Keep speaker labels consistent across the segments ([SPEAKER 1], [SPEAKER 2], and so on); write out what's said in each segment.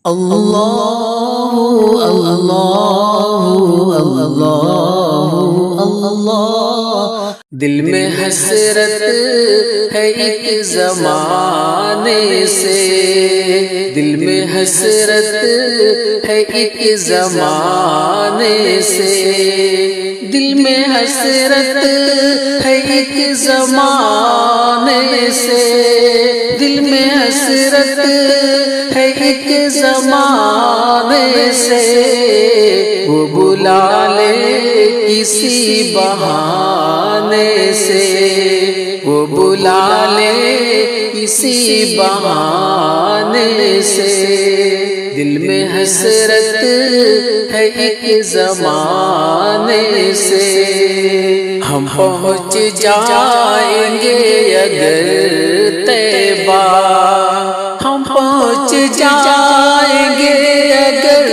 [SPEAKER 1] اللہ اللہ اللہ اللہ، دل میں حسرت ہے ایک زمانے سے، دل میں حسرت ہے ایک زمانے سے، دل میں حسرت ہے ایک زمانے سے، دل میں حسرت ہے ایک زمانے سے، وہ بلا لے کسی بہانے سے، وہ بلا لے کسی بہانے سے، دل میں حسرت ہے ایک زمانے سے، ہم پہنچ جائیں گے اگر طیبہ، ہم پہنچ جائیں گے اگر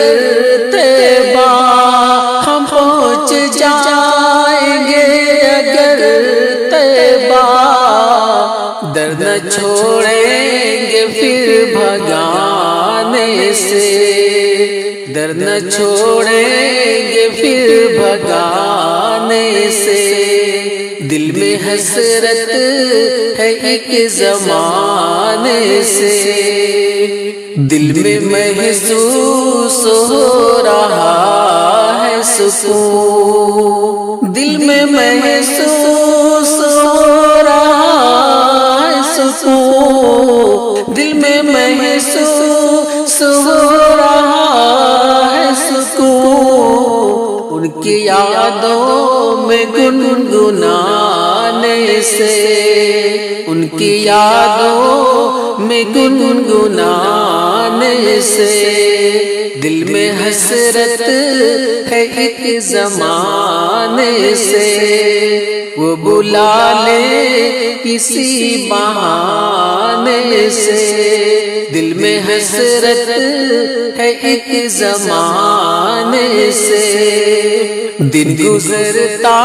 [SPEAKER 1] طیبہ، ہم پہنچ جائیں گے اگر طیبہ، درد نہ چھوڑیں گے پھر بھگانے سے، درد نہ چھوڑیں گے پھر بھگانے سے، دل میں حسرت ہے ایک زمانے سے، دل میں محسوس ہو رہا ہے سکون، دل میں محسوس ہو رہا ہے سکون، دل میں محسوس ہو رہا ہے سکون، ان کی یادوں میں گنگنانے سے، ان کی یادوں میں گنگنانے سے، دل میں حسرت ہے ایک زمانے سے، وہ بلا لے کسی بہانے سے، دل میں حسرت ہے ایک زمانے سے، دن گزرتا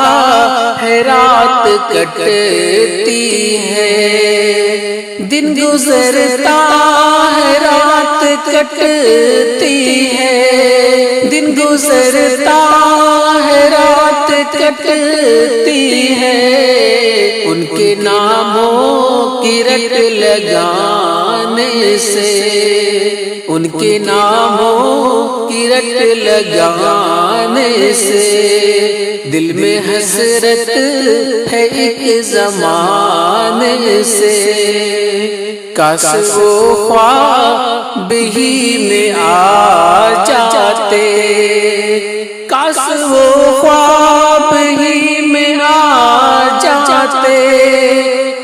[SPEAKER 1] ہے رات کٹتی ہے، دن گزرتا ہے رات کٹتی ہے، دن گزرتا ہے رات کٹتی ہے، ان کے ناموں کی رٹ لگانے سے، ان کے ناموں کی رٹ لگانے سے، دل میں حسرت ہے ایک زمانے سے، کاش وہ خواب ہی میں آ جاتے، کاش وہ خواب ہی میں آ جاتے،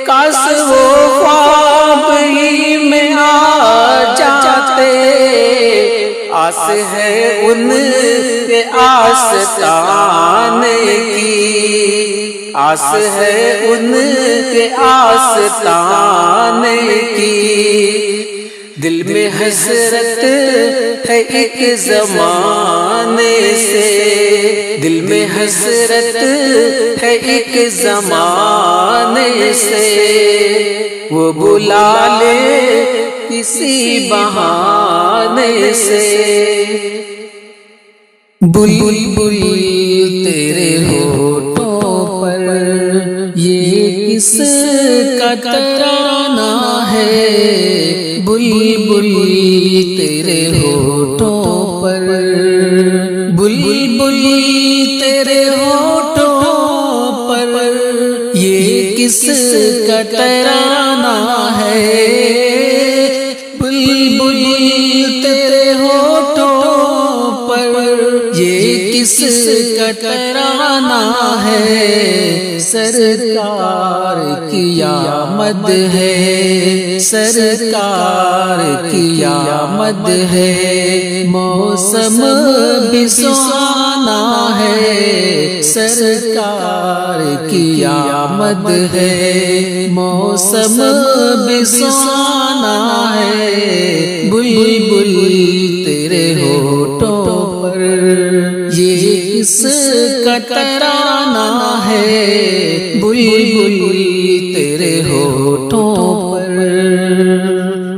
[SPEAKER 1] کاش وہ خواب ہی میں آ جاتے، آس ہے ان کے آستانے کی، آس ہے ان کے آستانے کی، دل میں حسرت ہے ایک زمانے سے، دل میں حسرت ہے ایک زمانے سے، وہ بلا لے کسی بہانے سے، بلبل تیرے ہونٹوں پر یہ کس کا ترانہ ہے، بلبل تیرے ہونٹوں پر، بلبل تیرے ہونٹوں پر یہ کس کا ترانہ ہے، بلبل تیرے ہونٹوں پر یہ کس کا ترانہ ہے، سرکار کی آمد ہے، سرکار کی آمد ہے، موسم بھی سہانا ہے، سرکار کی آمد ہے، موسم بھی سہانا ہے، بلبل تیرے ہونٹوں پر یہ کس کا ترانہ ہے، بلبل تیرے ہونٹوں پر،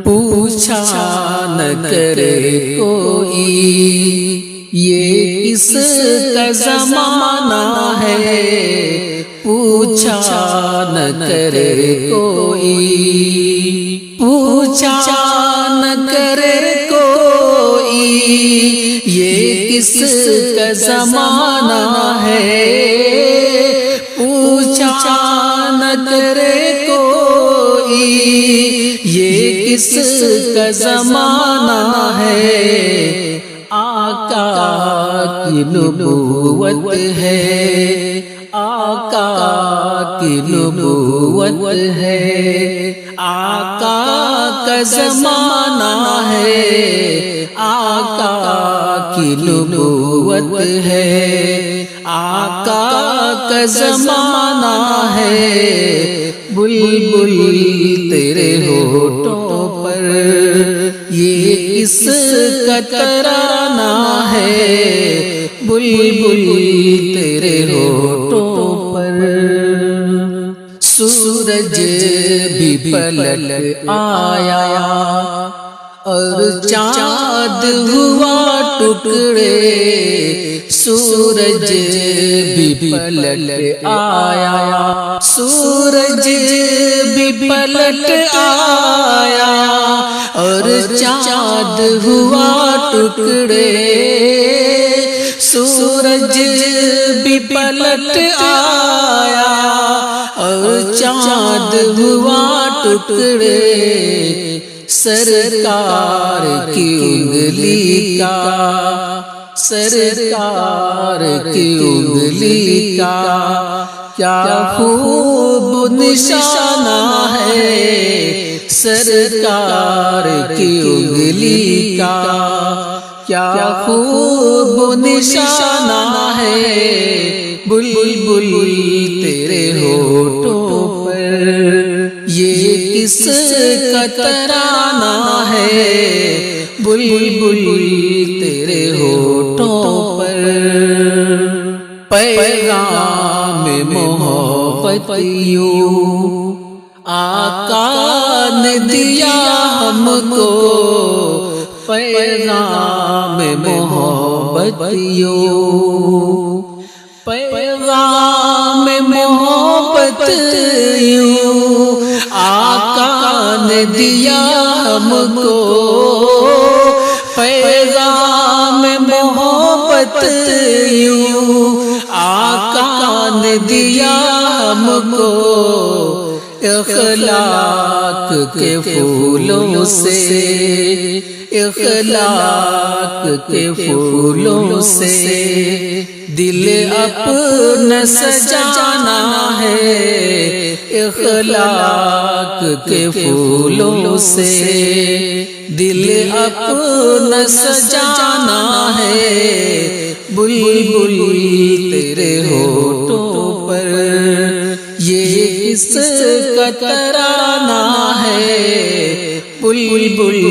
[SPEAKER 1] پوچھا نہ کرے کرے کوئی، یہ کس کا زمانہ ہے پوچھا نہ کرے کوئی، پوچھا نہ کرے کوئی، یہ کس کا زمانہ ہے پوچھا نہ کرے کوئی، یہ کس کا زمانہ ہے، آقا کی نبوت ہے، آقا کی نبوت ہے، آقا کا زمانہ ہے، آقا کی نبوت ہے، آقا کا زمانہ ہے، بلبل تیرے ہونٹوں پر یہ کس کا ترانہ ہے، بلبل تیرے ہونٹوں پر، سورج بھی پلٹ آیا اور چاند ہوا ٹکڑے، سورج بھی پلٹ آیا، سورج بھی پلٹ آیا اور چاند ہوا ٹکڑے، سورج بھی پلٹ آیا اور چاند ہوا ٹکڑے، سرکار کی انگلی کا، سرکار کی انگلی کا کیا خوب نشانہ ہے، سرکار کی انگلی کا کیا خوب نشانہ ہے، بلبل تیرے ہونٹوں پر یہ کس کا ترانہ ہے، بلبل تیرے ہونٹوں پر، پیغام محبت یوں آقا نے دیا ہم کو، پیغام محبت یوں، پیغام محبت یوں آقا نے دیا ہم کو، پیغام محبت یوں آقا نے دیا ہم کو، اخلاق کے پھولوں سے، اخلاق کے پھولوں سے دل اپنا سجانا ہے، اخلاق کے پھولوں سے دل اپنا سجانا ہے، بلبل تیرے ہونٹوں پر یہ کس کا ترانہ ہے، بلبل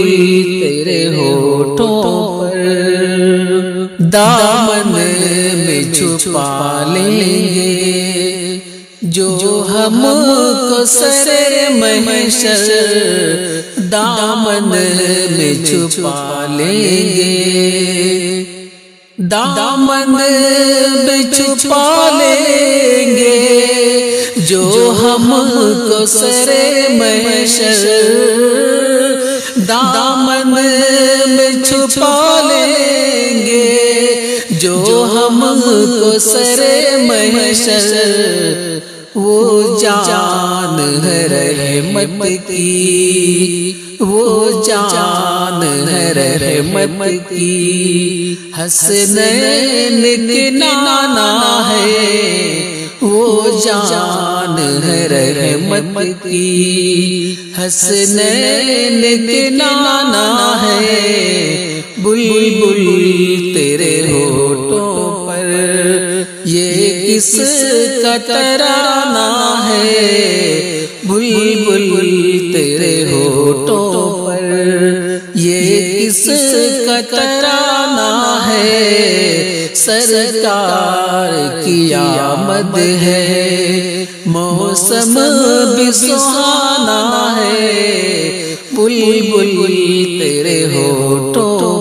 [SPEAKER 1] تیرے ہونٹوں پر، دامن میں چھپا لیں گے جو ہم کو سرے محشر، دامن میں چھپا لیں گے، دامن میں چھپا لیں گے جو ہم کو سرے محشر، دامن میں چھپا لیں گے جو ہم کو سرے محشر، وہ جان ہے رحمت کی، وہ جان ہے رحمت کی، حسنین کے نانا ہے، وہ جان ہے رحمت کی، حسنین کے نانا ہے، بلبل تیرے ہونٹوں پر یہ کس کا ترانہ ہے، بلبل تیرے ہونٹوں پر یہ کس کا ترانہ ہے، سرکار کی آمد ہے، موسم بھی سہانا ہے، بلبل تیرے ہونٹوں